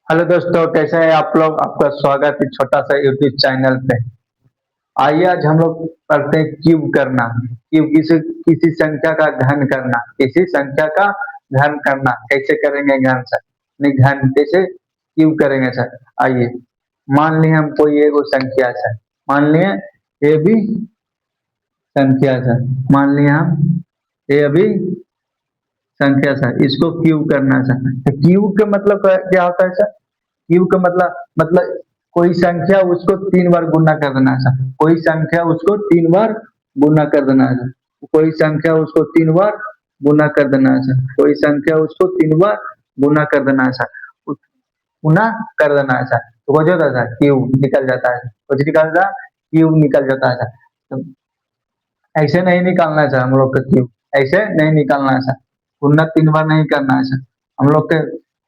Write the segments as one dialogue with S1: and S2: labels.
S1: Hello दोस्तों, कैसे हैं आप लोग। आपका स्वागत है छोटा सा यूट्यूब चैनल पे। आइए आज हम लोग पढ़ते हैं क्यूब करना। क्यूब किसी किसी संख्या का घन करना, किसी संख्या का घन करना कैसे करेंगे। घन सर नहीं, घन कैसे क्यूब करेंगे सर। आइए मान लिए हम कोई एगो संख्या है सर, मान लिए ये भी संख्या है सर, मान लिए हम ये अभी संख्या सर, इसको क्यूब करना है सर। तो क्यूब का मतलब क्या होता है सर। क्यू का मतलब कोई संख्या उसको 3 बार गुना कर देना है सर। कोई संख्या उसको 3 बार गुना कर देना है सर। कोई संख्या उसको 3 बार गुना कर देना है सर। कोई संख्या उसको 3 बार गुना कर देना है सर। गुना कर देना है सर, तो वो जो होता है क्यूब निकल जाता है। कुछ निकलता क्यूब निकल जाता है सर। तो ऐसे नहीं निकालना है सर हम लोग का क्यूब, ऐसे नहीं निकालना है सर। गुना 3 बार नहीं करना है सर। हम लोग के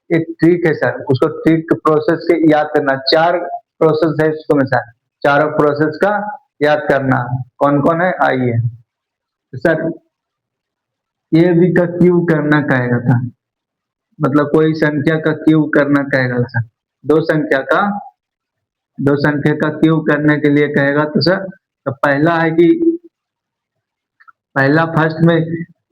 S1: एक ट्रिक है सर, उसको ट्रिक प्रोसेस के याद करना। 4 प्रोसेस है इसको में सर, चारों प्रोसेस का याद करना। कौन कौन है आइए। तो सर ये भी का क्यूब करना कहेगा था, मतलब कोई संख्या का क्यूब करना कहेगा सर। दो संख्या का दो संख्या का क्यूब करने के लिए कहेगा तो सर, तो पहला है कि पहला फर्स्ट में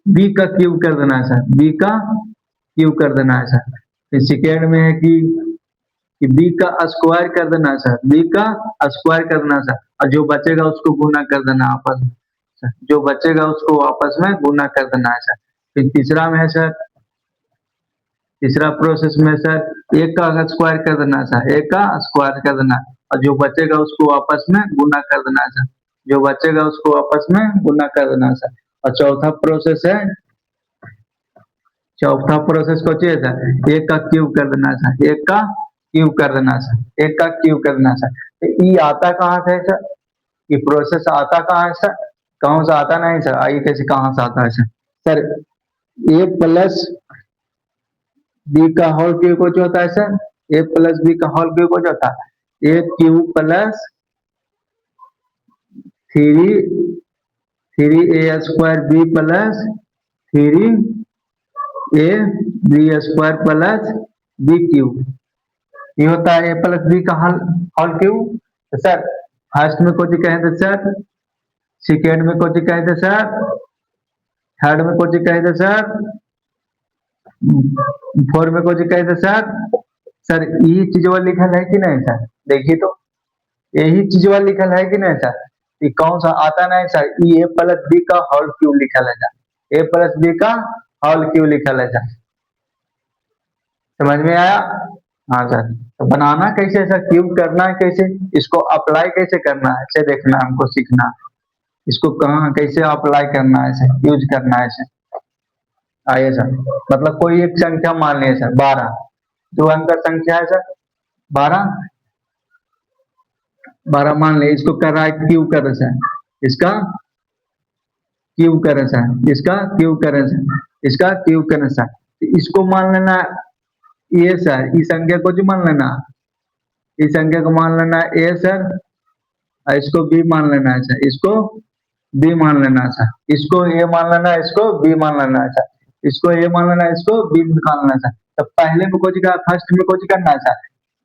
S1: बी का क्यूब कर देना है सर, बी का क्यूब कर देना है सर। फिर सेकेंड में है कि बी का स्क्वायर कर देना है सर, बी का स्क्वायर कर देना है सर, और जो बचेगा उसको गुना कर देना आपस में सर। जो बचेगा उसको आपस में गुना कर देना है सर। फिर तीसरा में है सर, तीसरा प्रोसेस में सर एक का स्क्वायर कर देना है सर, एक का स्क्वायर कर देना है, और जो बचेगा उसको आपस में गुना कर देना है सर। जो बचेगा उसको आपस में गुना कर देना है सर। और चौथा प्रोसेस को चाहिए सर, एक का क्यूब कर देना है सर, एक का क्यूब कर देना है सर, एक का क्यूब कर देना है सर। तो ये आता कहाँ से है सर, ये प्रोसेस आता कहाँ है सर। कहाँ से आता नहीं सर, आइए कैसे कहाँ से आता है sir. Sir A plus B का होल क्यूब को जो होता है सर, ए प्लस बी का होल क्यूब को जो होता है A cube plus three three A square B plus three A B square plus B cube. ये होता है ए प्लस बी का होल होल क्यूब। तो सर फर्स्ट में कुछ कहे थे सर, सेकेंड में कुछ कहे थे सर, थर्ड में कुछ कहे थे सर, फोर्थ में कुछ कहे थे सर। सर यही चीज वो लिखल है कि नहीं सर, देखिए तो यही चीज वो लिखल है कि नहीं सर। ये कौन सा आता नहीं सर, ये ए प्लस बी का होल क्यूब लिखल है सर, ए प्लस बी का होल क्यूब लिखल है सर। समझ में आया। हाँ सर, तो बनाना कैसे है सर, क्यूब करना है कैसे, इसको अप्लाई कैसे करना है इसे देखना हमको सीखना। इसको कहाँ कैसे अप्लाई करना है सर, यूज करना है सर। आइए सर, मतलब कोई एक संख्या मान लिया सर 12, दो अंक का संख्या है सर 12। 12 मान लिया, इसको कर रहा है क्यूब कर रहे सर, इसका क्यूब करें सर, इसका क्यूब करें सर, इसका क्यूब करें सर। तो इसको मान लेना ये सर, इस संख्या को जो मान लेना, इस संख्या को मान लेना ए सर, और इसको बी मान लेना है सर, इसको बी मान लेना है सर, इसको ए मान लेना है, इसको बी मान लेना है सर, इसको ए मान लेना है, इसको बी मान लेना है सर। तो पहले में कुछ का फर्स्ट में कुछ करना है सर,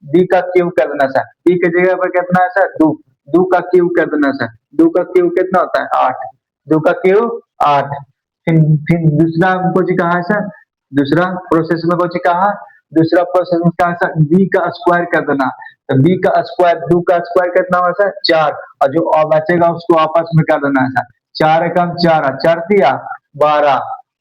S1: बी का क्यूब कर देना सर। बी की जगह पर कितना है सर, दो, दो का क्यूब कर देना सर। दो का क्यूब कितना होता है 8, दो का क्यूब 8। फिर दूसरा कुछ कहा है सर, दूसरा प्रोसेस में कुछ कहा, दूसरा प्रोसेस में कहा सर बी का स्क्वायर कर देना। तो बी का स्क्वायर, दो का स्क्वायर कितना हुआ सर 4, और जो और बचेगा उसको आपस में कर देना है सर। 4 एकम 4, 4 तिया 12,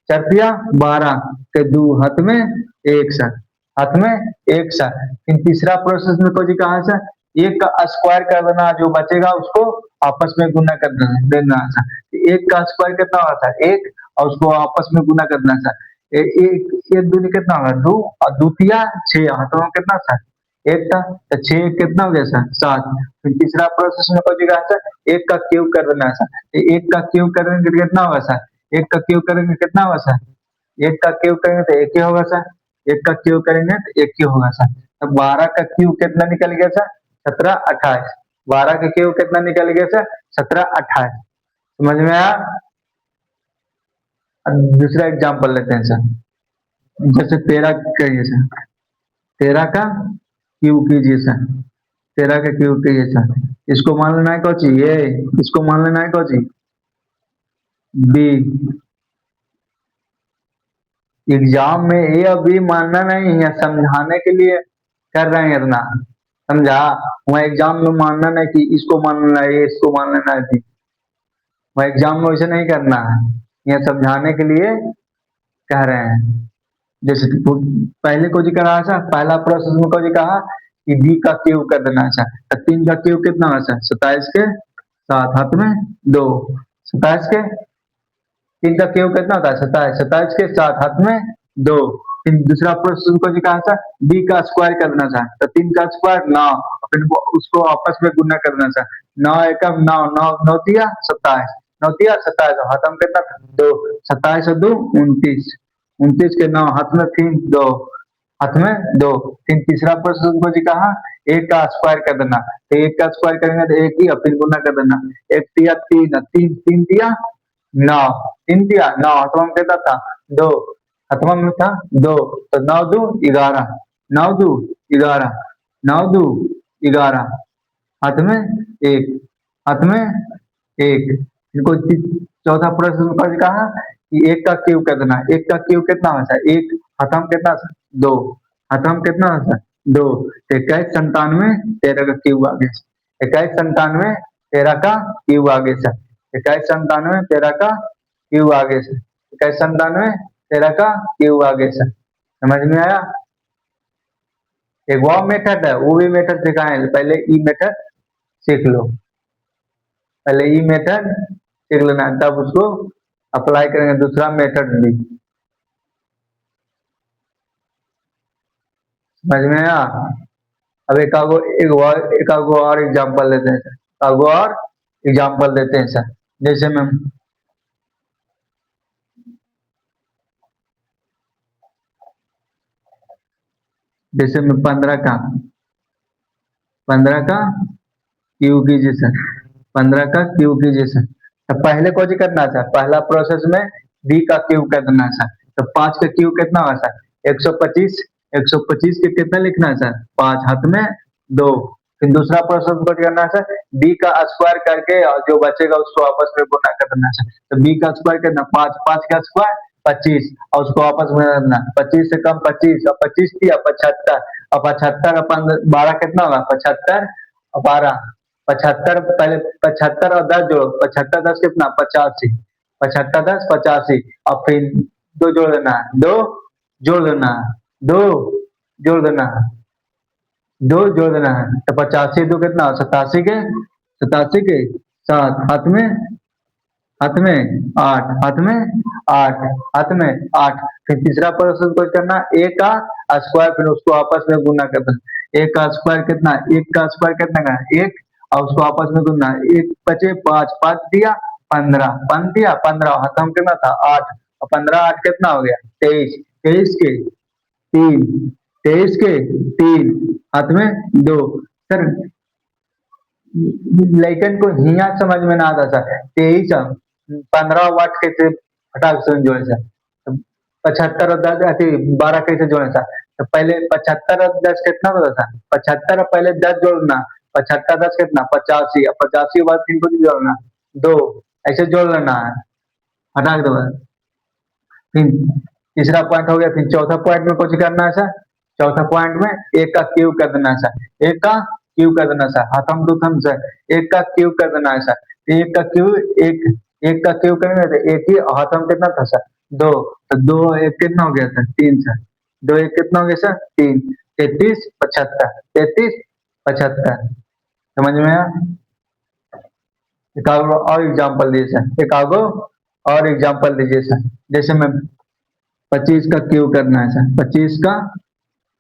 S1: 4 तिया 12 के दो हाथ में एक सर, हाथ में एक सर। फिर तीसरा प्रोसेस में कुछ कहा सर, एक का स्क्वायर कर देना, जो बचेगा उसको आपस में गुना कर देना है सर। एक का स्क्वायर कितना होगा सर 1, और उसको आपस में गुना करना सर। एक एक दूनी कितना होगा 2, और दूतिया 6, हाथों में कितना सर एक था, तो 6 कितना हो गया सर 7। फिर तीसरा प्रोसेस में हो जाएगा सर एक का क्यूब कर देना है सर। एक का क्यूब करेंगे तो कितना होगा सर, एक का क्यूब करेंगे कितना होगा सर, एक का क्यूब करेंगे तो एक ही होगा सर, एक का क्यूब करेंगे तो एक ही होगा सर। तो 12 का क्यूब कितना निकल गया सर 17 28। 12 का क्यूब कितना निकल गया सर 17 28। समझ में आया। अब दूसरा एग्जाम्पल लेते हैं सर, जैसे 13 करिए सर, 13 का क्यू कीजिए सर, 13 का क्यू कीजिए सर। इसको मान लेना है कौची ए, इसको मान लेना है कौची बी। एग्जाम में ए और बी मानना नहीं है, समझाने के लिए कर रहे हैं इतना, समझा। वहाँ एग्जाम में मानना नहीं कि इसको मान लेना है, इसको मान लेना है, वहाँ एग्जाम में वैसे नहीं करना है, यह समझाने के लिए कह रहे हैं। जैसे पहले को जी करा था, पहला प्रोसेस में को जी कहा कि बी का क्यूब कर देना है, तो 3 का क्यूब कितना है सर, 27 के 7 हाथ में 2, 27 के 3 का क्यूब कितना होता है 27, 27 के 7 हाथ में 2। फिर दूसरा प्रोसेस को जी कहा था बी का स्क्वायर कर देना था, तो 3 का स्क्वायर 9, फिर उसको आपस में गुना कर देना था, 9 एकम 9, 9 9 तिया 27, 9 तिया 27, हाथ में कितना 2, 27 और 2 29, 29 के 9 हाथ में फिर 2, हाथ में 2। फिर तीसरा प्रोसेस उनको जी कहा एक का स्क्वायर कर देना, तो एक का स्क्वायर करेंगे तो एक ही, और फिर गुना कर देना, एक तिया 3, 3 3 तिया 9, 3 तिया 9, हाथवा में कितना था 2, हाथवा में था 2, तो 9 2 11, 9 2 11, 9 2 11, हाथ में 1, हाथ में 1। इनको चौथा प्रश्न में कहा कि एक का क्यूब कर देना, एक का क्यूब कितना होता है, एक हाथ में कितना 2, हाथ में कितना होता है 2, 21 97 13 का क्यूब आ गया, 21 97 13 का क्यूब आ गया सर, 21 97 13 का क्यूब आ गया सर, 21 97 13 का क्यूब आ गया सर, समझ में आया। एक वो मेथड है, वो भी मेथड सिखाए, पहले ई मेथड सीख लो, पहले ई मेथड सीख लेना, तब उसको अप्लाई करेंगे दूसरा मेथड भी, समझ में आया। अब एक आगो और एग्जाम्पल लेते हैं सर, आगो और एग्जाम्पल देते हैं सर। जैसे मैं जैसे मैं 15 का क्यू कीजिए सर, 15 का क्यू कीजिए सर। तो पहले को जी करना सर, पहला प्रोसेस में बी का क्यूब कर देना सर, तो 5 का क्यूब कितना होगा सर 125, 125 के कितना लिखना है सर 5 हाथ में 2। फिर दूसरा प्रोसेस को करना है सर, बी का स्क्वायर करके और जो बचेगा उसको आपस में गुना कर देना सर, तो बी का स्क्वायर कितना 5, 5 का स्क्वायर 25, और उसको आपस में करना 25 से कम 25, और 25 दिया 75, और 75 और 12 कितना होगा 75 और 12, 75 पहले 75 और 10 जोड़ो, 75 10 कितना 85, 75 10 85, और फिर 2 जोड़ देना है, 2 जोड़ देना है, 2 जोड़ देना है, 2 जोड़ देना है, तो 85 2 कितना 87 के 87 के 7 हाथ में 8, हाथ में 8, हाथ में 8। फिर तीसरा प्रोसेस को करना ए का स्क्वायर, फिर उसको आपस में गुना कर देना, एक का स्क्वायर कितना, एक का स्क्वायर कितना का 1, और उसको आपस में गुना, 1 बचे 5, 5 दिया 15, 5 दिया 15, हाथ में कितना था 8, और 15 8 कितना हो गया 23, 23 के 3, 23 के 3 हाथ में 2 सर। लैकन को हिया समझ में ना आता सर, 23 15 वाट कैसे फटाक से जोड़े सर, 75 और 10 12 कैसे जोड़े सर, तो पहले 75 और 10 कितना होता था 75, और पहले 10 जोड़ना, 75 10 कितना 85, और 85 के बाद 3 को जोड़ना 2, ऐसे जोड़ लेना है, हटा दो। फिर तीसरा पॉइंट हो गया, फिर चौथा पॉइंट में कुछ करना है सर, चौथा पॉइंट में एक का क्यूब कर देना है सर, एक का क्यूब कर देना सर, हाथम दुथम सर, एक का क्यूब कर देना है सर, एक का क्यूब एक का क्यूब करेंगे तो एक ही, हाथम कितना था सर 2, तो 2 एक कितना हो गया सर 3 सर, 2 एक कितना हो गया सर 3, 33 75, 33 75, समझ में आया। एक और एग्जाम्पल दीजिए सर, एक और एग्जाम्पल दीजिए सर। जैसे मैं 25 का क्यूब करना है सर, 25 का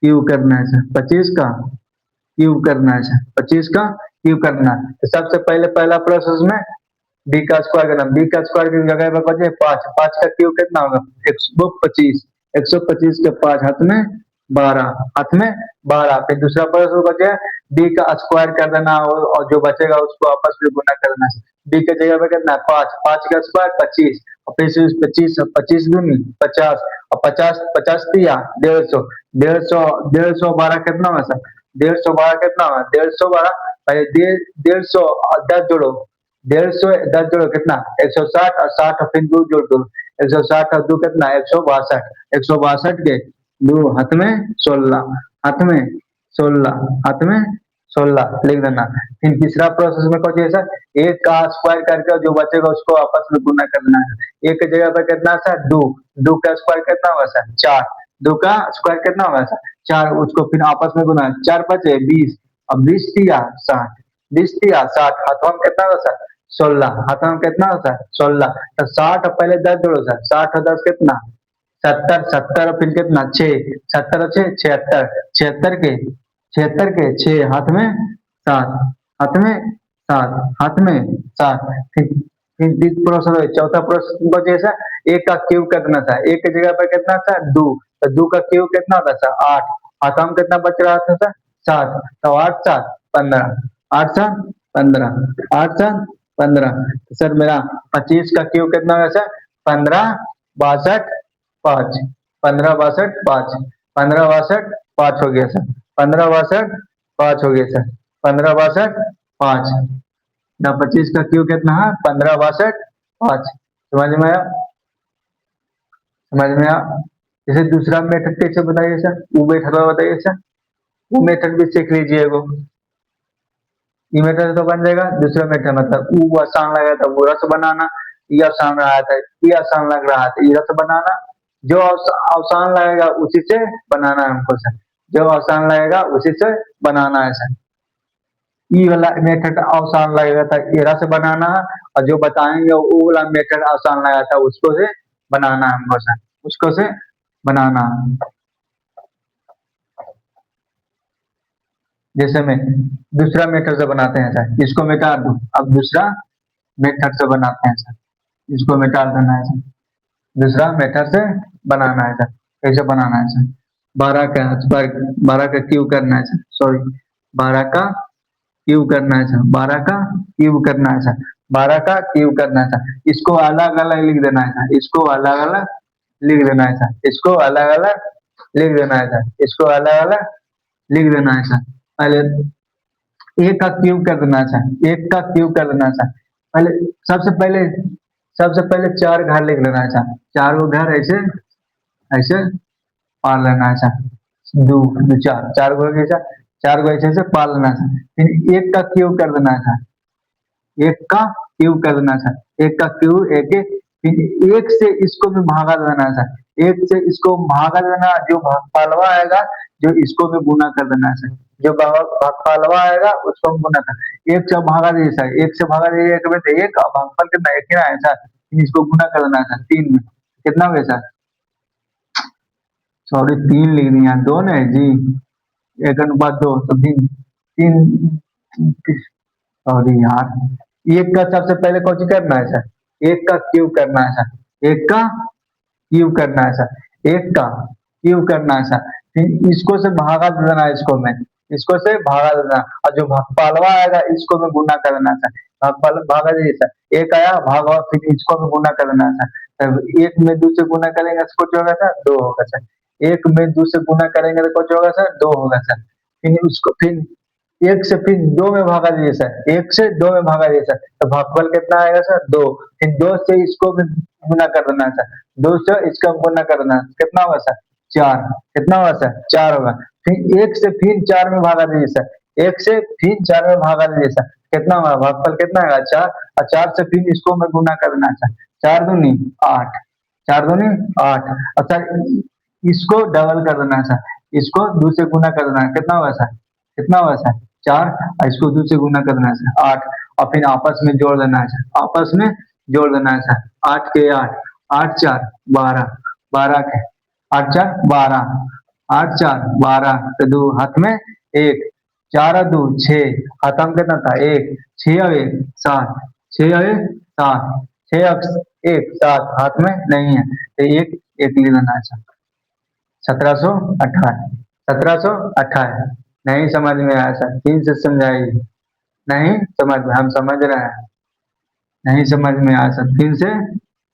S1: क्यूब करना है सर, 25 का क्यूब करना है सर, 25 का क्यूब करना है, तो सबसे पहले पहला प्रोसेस में बी का स्क्वायर करना, बी का स्क्वायर की जगह पर बचे 5, 5 का क्यूब कितना होगा 125, 125 के 5 हाथ में 12, हाथ में 12। फिर दूसरा प्रोसेस बचे बी का स्क्वायर कर देना, और जो बचेगा उसको आपस में गुना करना, बी के जगह पे कितना 5, 5 का स्क्वायर 25, और फिर 25 25 दूनी 50, और 50 50 दिया 150, 150 150 12 कितना होगा सर 150 बारह कितना होगा, 150 बारह, पहले 150 और 10 जोड़ो, 150 10 जोड़ो कितना 160, और 60 और फिर 2 जोड़ दो, 160 और 2 कितना 162, 162 के 2 हाथ में 16, हाथ में 16, हाथ में 16 लिख देना। फिर तीसरा प्रोसेस में कौन सा, एक का स्क्वायर करके जो बचेगा उसको आपस में गुना करना है। एक की जगह पर कितना सर 2, 2 का स्क्वायर कितना होगा सर 4, 2 का स्क्वायर कितना होगा सर 4, उसको फिर आपस में गुना, 4 बचे 20, अब 20 दिया 60, 20 दिया 60, हाथों में कितना होगा सर 16, हाथों में कितना होगा सर 16, तो 60 और पहले 10 जोड़ो सर, 60 और 10 कितना 70, 70 और फिर कितना 6, 70 और 6 76, 76 के 76 के 6 हाथ में 7, हाथ में 7, हाथ में 7, फिर प्रोसेस है, चौथा प्रोसेस को जैसा एक का क्यूब करना था, एक की जगह पर कितना था 2, तो 2 का क्यूब कितना होता था 8, हाथों में कितना बच रहा था सर 7, तो 8 7 15, 8 7 15, 8 7 15, तो सर मेरा 25 का क्यूब कितना होगा सर 15 62 5, 15 62 5, 15 62 5 हो गया सर, 15 62 5 हो गया सर, 15 62 5, ना 25 का क्यू कितना है 15 62 5, समझ में आया, समझ में आया। जैसे दूसरा मेथड कैसे बताइए सर, वो मेथड बताइए सर, वो मेथड भी सीख लीजिए वो, ये मेथड तो बन जाएगा। दूसरा मेथड मतलब वो आसान लगा था वो रस बनाना, ये आसान रहा था, ये आसान लग रहा था ये रस बनाना, जो आसान लगेगा उसी से बनाना है हमको सर, जो आसान लगेगा उसी से बनाना है सर। ये वाला मेथड आसान लगेगा था ये रस बनाना है, और जो बताएंगे वो वाला मेथड आसान लगा था उसको से बनाना है हमको सर, उसको से बनाना है। जैसे में दूसरा मेथड से बनाते हैं सर, इसको मिटा दो, अब दूसरा मेथड से बनाते हैं सर, इसको मिटा देना है सर, दूसरा मेथड से बनाना है सर, कैसे बनाना है सर, 12 का स्क्वायर, 12 का क्यूब करना है सर, सॉरी 12 का क्यूब करना है सर, 12 का क्यूब करना है सर, 12 का क्यूब करना है सर, इसको अलग अलग लिख देना है सर, इसको अलग अलग लिख देना है सर, इसको अलग अलग लिख देना है सर, इसको अलग अलग लिख देना है सर। पहले एक का क्यूब कर देना है सर, एक का क्यूब कर देना है सर, पहले सबसे पहले 4 घर लिख लेना है सर, 4 गो घर ऐसे ऐसे पार लेना है सर, दो दो चार, 4 गो ऐसे 4 गो ऐसे ऐसे पार लेना है सर, फिर एक का क्यूब कर देना है सर, एक का क्यूब कर देना सर, एक का क्यूब एक एक, फिर एक से इसको भी भागा देना है सर, एक से इसको भागा देना, जो भागफलवा आएगा जो इसको भी गुना कर देना है सर, जो भागफलवा आएगा उसको हम गुना कर, एक से भागा दीजिए सर, एक से भागा दीजिए एक में से एक, और भागफल कितना एक ही ना है सर, फिर इसको गुना कर देना है सर 3 में, कितना हो गया सर, सॉरी 3 लिख दिया, 2 नहीं जी, एक अनुपात 2, तो 3 सॉरी यार, एक का सबसे पहले कौन सी करना है सर, एक का क्यूब करना है सर, एक का क्यूब करना है सर, एक का क्यूब करना है सर, फिर इसको से भागा दे देना है, इसको में इसको से भागा दे देना, और जो भागफलवा आएगा इसको में गुना कर देना है सर, भागफल भागा दीजिए सर, एक आया भागा, फिर इसको में गुना कर देना है सर, तब एक में 2 से गुना करेंगे तो कुछ होगा सर 2 होगा सर, एक में 2 से गुना करेंगे तो कुछ होगा सर 2 होगा सर, फिर उसको फिर एक से फिर 2 में भागा दीजिए सर, एक से 2 में भागा दीजिए सर, तो भागफल कितना आएगा सर 2, फिर 2 से इसको भी गुना कर देना है सर, 2 से इसका गुना कर देना है, कितना होगा सर 4, कितना होगा सर 4 होगा, फिर एक से फिर 4 में भागा दीजिए सर, एक से फिर 4 में भागा दीजिए सर, कितना होगा भागफल कितना आएगा 4, और 4 से फिर इसको में गुना कर देना है सर, 4 दूनी 8, 4 दूनी 8, और सर इसको डबल कर देना है सर, इसको 2 से गुना कर देना है, कितना होगा सर, कितना होगा सर 4, और इसको 2 से गुना कर देना है सर 8, और फिर आपस में जोड़ देना है सर, आपस में जोड़ देना है सर, 8 के 8, 8 4 12, 12 के 8 4 12, 8 4 12, तो 2 हाथ में 1, 4 और 2 6, हाथ में कितना था 1, 6 और 1 7, 6 और 1 7, 6 और 1 7, हाथ में नहीं है तो एक एक ले लेना है सर, 1728, 1728, नहीं समझ में आया सर, फिर से समझाइए, नहीं समझ में, हम समझ रहे हैं, नहीं समझ में आया सर, फिर से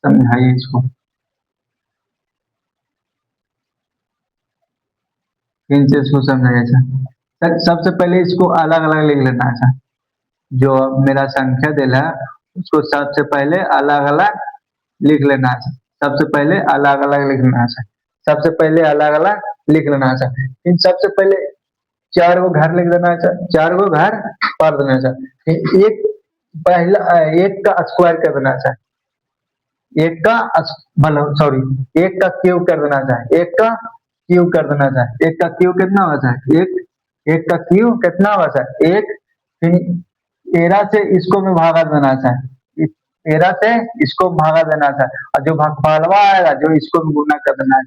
S1: समझाइए इसको, फिर से इसको समझाइए सर, सबसे पहले इसको अलग अलग लिख लेना है सर। जो मेरा संख्या दिला है उसको सबसे पहले अलग अलग लिख लेना है। सबसे पहले अलग अलग लिखना है। सबसे पहले अलग अलग लिख लेना है। इन सबसे पहले चार गो घर लिख देना है। चार गो घर पढ़ देना है। फिर एक पहला एक का स्क्वायर कर देना है। एक का मतलब सॉरी एक का क्यूब कर देना चाहिए। एक का क्यूब कर देना चाहिए। एक का क्यूब कितना होता है? एक। एक का क्यूब कितना होता है? एक। फिर 13 से इसको में भागा देना चाहिए। 13 से इसको भागा देना चाहिए और जो भागफलवा आएगा जो इसको में गुना कर देना है।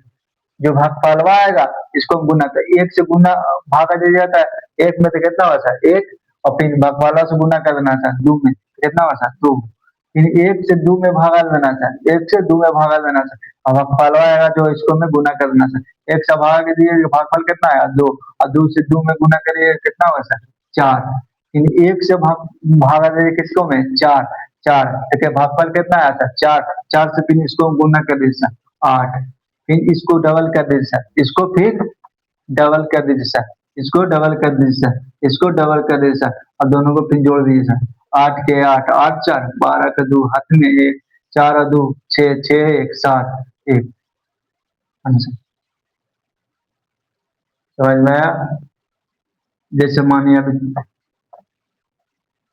S1: जो भागफलवा आएगा इसको गुना कर एक से गुना भागा दिया जाता है। एक में तो कितना होता है? एक। और फिर भागफलवा से गुना कर देना चाहिए दो में कितना होता है? दो। फिर एक से दो में भागा देना चाहिए। एक से दो में भागा देना चाहिए अब भागफलवा आएगा जो इसको में गुना कर देना चाहिए। एक से भागा के दिए भागफल कितना आएगा? दो। और दो से दो में गुना करिए कितना होता है? चार। फिर एक से भागा दीजिए किसको में? चार। चार देखिए भागफल कितना आया था? चार। चार से फिर इसको गुना कर दीजिए आठ। फिर इसको डबल कर दीजिए सर। इसको फिर डबल कर दीजिए सर। इसको डबल कर दीजिए सर। इसको डबल कर दीजिए सर और दोनों को फिर जोड़ दीजिए सर। आठ के आठ आठ चार 12 का दो हाथ में एक। चार और दो छः छः एक सात एक आंसर। समझ में आया? जैसे मानिए अभी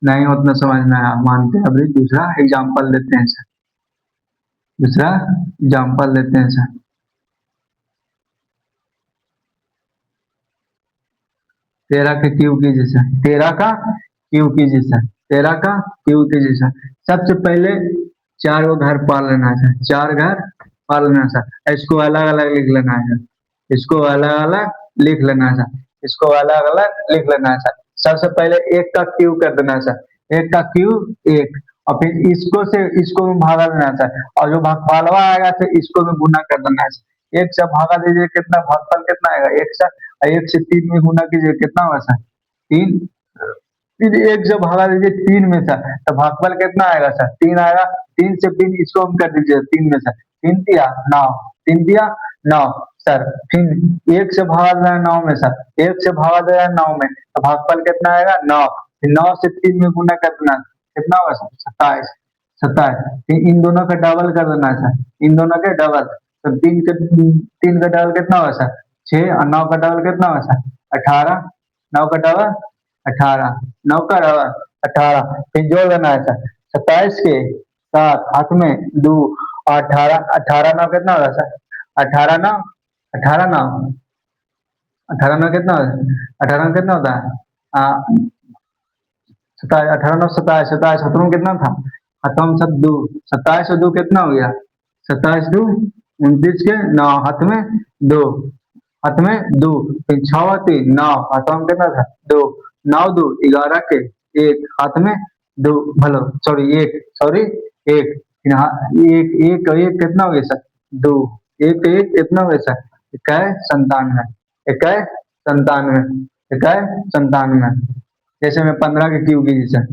S1: नहीं उतना समझ में आया मानते हैं अभी दूसरा एग्जाम्पल लेते हैं सर। दूसरा एग्जाम्पल लेते हैं सर। 13 के क्यूब कीजिए सर। 13 का क्यूब कीजिए सर। 13 का क्यूब कीजिए सर। सबसे पहले चार गो घर पाल लेना है सर। चार घर पाल लेना है सर। इसको अलग अलग लिख लेना है सर। इसको अलग अलग लिख लेना है सर। इसको अलग अलग लिख लेना है सर। सबसे पहले एक का क्यूब कर देना है सर। एक का क्यूब एक। और फिर इसको से इसको में भागा देना है सर और जो भागफलवा आएगा तो इसको में गुना कर देना है सर। एक से भागा दीजिए कितना भागफल कितना आएगा? एक से। एक से तीन में गुना कीजिए कितना होगा सर? तीन। फिर एक से भागा दीजिए तीन में सर तो भागफल कितना आएगा सर? तीन आएगा। तीन से फिर इसको हम कर दीजिए तीन में सर। तीन दिया नौ। तीन दिया नौ सर। फिर एक से भागा देना है नौ में सर। एक से भागा देना है नौ में तो भागफल कितना आएगा? नौ। फिर नौ से तीन में गुना कर देना कितना होगा सर? 27। 27 फिर इन दोनों का डबल कर देना है सर। इन दोनों के डबल तो तीन का डबल कितना होगा सर? 6 और 9 का डबल कितना होगा सर? 18। 9 का डबल 18। 9 का डबल 18 फिर जोड़ देना है सर। 27 के सात हाथ में दो और 18। 18 9 कितना होगा सर? 18 9 18 9 18 9 कितना होता है? 18 9 कितना होता है? 27 18 9 27 27 हाथों में कितना था? हाथों में सब दो। 27 और दो कितना हो गया? 27 दो 29 के नौ हाथ में दो। हाथ में दो फिर 6 और 3 9 हाथों में कितना था? दो। 9 2 11 के एक हाथ में दो भलो सॉरी एक सॉरी एक फिर एक एक एक कितना हो गया सर? दो। एक एक कितना हो गया सर? इक्कीस 97। इक्कीस 97। इक्कीस 97 जैसे मैं 15 के क्यूब कीजिए सर।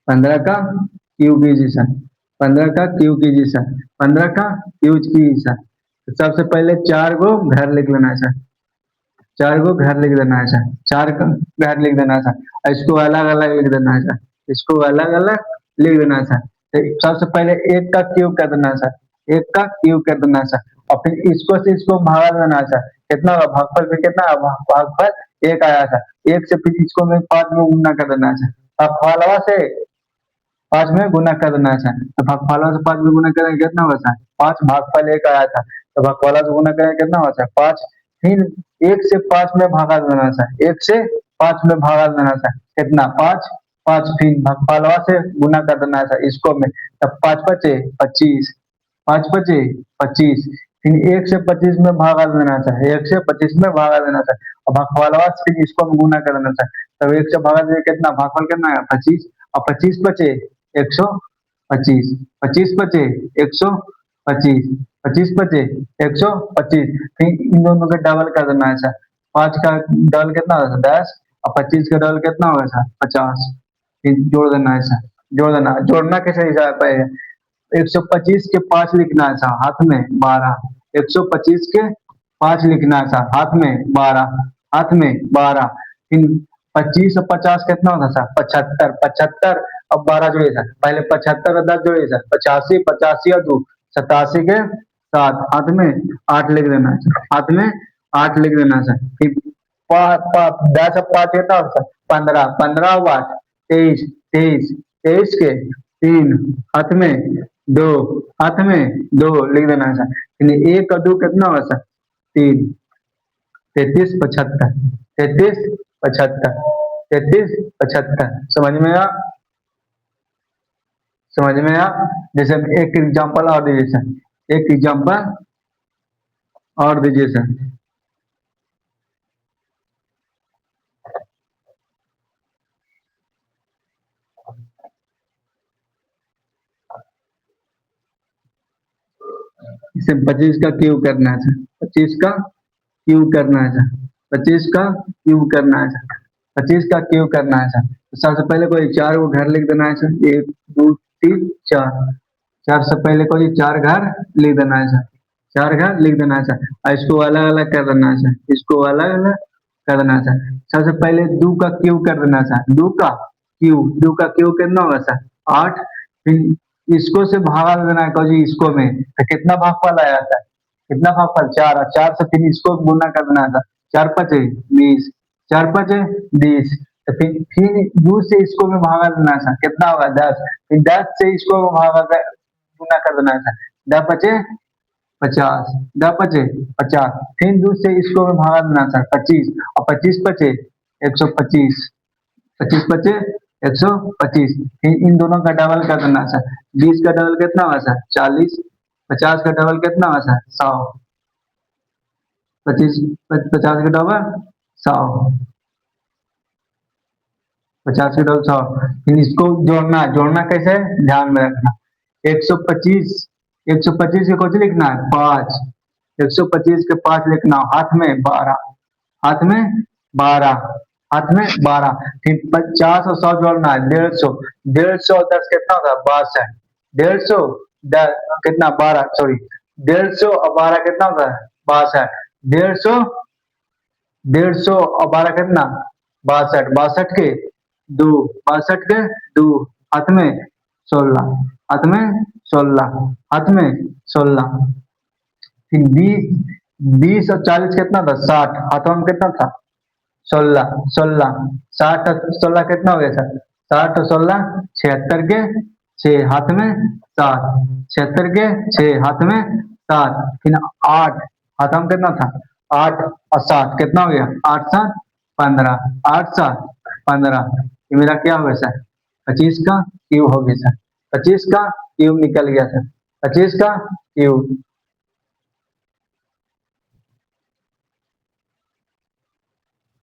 S1: 15 का क्यूब कीजिए सर। 15 का क्यूब कीजिए सर। 15 का यूज कीजिए सर। तो सबसे पहले चार गो घर लिख लेना है सर। चार गो घर लिख देना है सर। चार का घर लिख देना है सर और इसको अलग अलग लिख देना है सर। इसको अलग अलग लिख देना है सर। तो सबसे पहले एक का क्यूब कर देना है सर। एक का क्यूब कर देना है सर और फिर इसको से इसको भागा देना है सर। कितना होगा भागफल पे? कितना भागफल एक आया था। एक से फिर इसको में 5 में गुना कर देना है सर। भागफलवा से 5 में गुना कर देना है सर। तो भागफलवा से 5 में गुना करेंगे कितना होगा सर? 5 भागफल एक आया था तो भागफलवा से गुना करेंगे कितना होगा सर? 5। फिर एक से 5 में भागा देना है सर। एक से 5 में भागा देना है सर। कितना? 5। 5 फिर भागफलवा से गुना कर देना है सर इसको में तब 5 पचे 25। 5 पचे 25 फिर एक से 25 में भागा देना है सर। एक से 25 में भागा देना है सर और भागफलवा से फिर इसको में गुना कर देना है सर। तब एक से भागा दीजिए कितना भागफल कितना है? 25 और 25 पचे 125। 25 पचे 125। 25 पचे 125 फिर इन दोनों का डबल कर देना है सर। 5 का डबल कितना होगा सर? 10 और 25 का डबल कितना होगा सर? 50 फिर जोड़ देना है सर। जोड़ देना है। जोड़ना कैसे हिसाब है? 125 के 5 लिखना है सर हाथ में 12। 125 के 5 लिखना है सर हाथ में 12 हाथ में 12। फिर 25 और 50 कितना होता सर? 75। 75 और 12 जोड़िए सर, पहले 75 और 10 जोड़िए सर, 85। 85 और 2 87 के 7, हाथ में 8 लिख देना है सर, हाथ में 8 लिख देना है सर। फिर 10 और 5 कितना होता सर? 15। 15 और 8 23। 23। 23 के 3, हाथ में 2, हाथ में 2 लिख देना है सर। फिर 1 और 2 कितना होगा सर? 3। 33 75। 33 75। 33 75। समझ में आया? समझ में आया? जैसे एक एग्जांपल और दीजिए सर, एक एग्जांपल और दीजिए सर। इसे 25 का क्यूब करना है सर, 25 का क्यूब करना है सर, 25 का क्यूब करना है सर, 25 का क्यूब करना है सर। तो सबसे पहले कोई 4 को घर लिख देना है सर, 1 2 3 4। 4 से पहले कोई 4 घर लिख देना है सर, 4 घर लिख देना है सर, और इसको अलग अलग कर देना है सर, इसको अलग अलग कर देना है सर। सबसे पहले 2 का क्यूब कर देना है सर, 2 का क्यूब, 2 का क्यूब कितना होगा सर? 8। फिर इसको से भागा देना है जी इसको में, तो कितना भागफल आया था? कितना भागफल? 4। और 4 से फिर इसको गुना कर देना था, 4 पचे 20, 4 पचे 20। तो फिर 2 से इसको में भागा देना था, कितना होगा? 10। फिर 10 से इसको भागा गुना कर देना था, 10 पचे 50, 10 पचे 50। फिर 2 से इसको में भागा देना था 25, और 25 पचे 125। 25 पचे 125। फिर इन दोनों का डबल कर देना सर, 20 का डबल कितना हुआ सर? 40। 50 का डबल कितना हुआ सर? 100। 50 का डबल 100, 50 का डबल 100। फिर इसको जोड़ना, जोड़ना कैसे ध्यान में रखना, 125, 125 के कुछ लिखना है 5, 125 के 5 लिखना, हाथ में 12, हाथ में 12, हाथ में 12। फिर 50 और 100 जोड़ना है 150, 150 और 10 कितना होगा? 62। 150 10 कितना? 12, सॉरी, 150 और 12 कितना होगा? 62। 150, 150 और 12 कितना? 62। 62 के 2, 62 के 2, हाथ में 16, हाथ में 16, हाथ में 16। फिर 20, 20 और 40 कितना था? 60, हाथों में कितना था? 16, 16। 60 और 16 कितना हो गया सर? 60 और 16 76 के 6, हाथ में 7, 76 के 6, हाथ में 7। फिर 8, हाथों में कितना था? 8 और 7 कितना हो गया? 8 7 15, 8 7 15। ये मेरा क्या हो गया सर? 25 का क्यूब हो गया सर, 25 का क्यूब निकल गया सर, 25 का क्यूब।